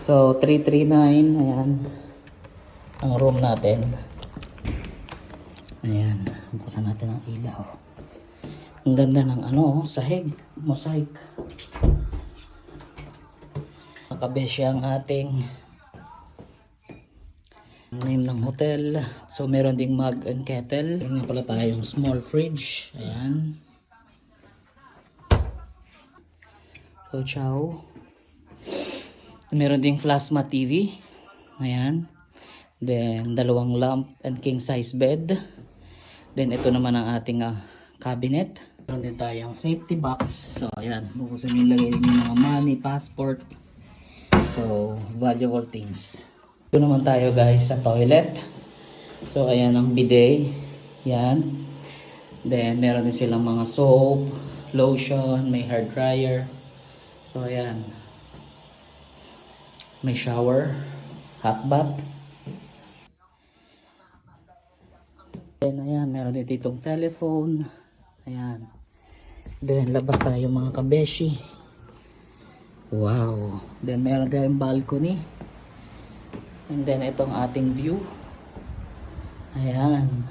So 339, ayan ang room natin. Ayan, buksan natin ang ilaw. Ang ganda ng ano, sahig, mosaic. Nakabeshi ang ating name ng hotel. So meron ding mug and kettle. Meron nga pala tayong small fridge. Ayan. So chow. Meron ding plasma TV. Ayan. Then dalawang lamp and king size bed. Then ito naman ang ating cabinet. Meron din tayong safety box. So ayan, gusto nyo ilagay yung mga money, passport. So valuable things. Ito naman tayo guys sa toilet. So ayan ang bidet. Yan. Then meron din silang mga soap, lotion, may hair dryer. So ayan. May shower, hot bath. Then ayan, meron din ditong telephone. Ayan. Then labas tayo mga kabeshi. Wow. Then meron tayong balcony. And then itong ating view. Ayan.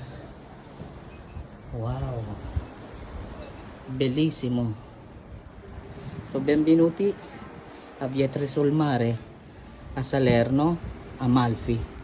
Wow. Bellissimo. So benvenuti a Vietre sul Mare, a Salerno, Amalfi.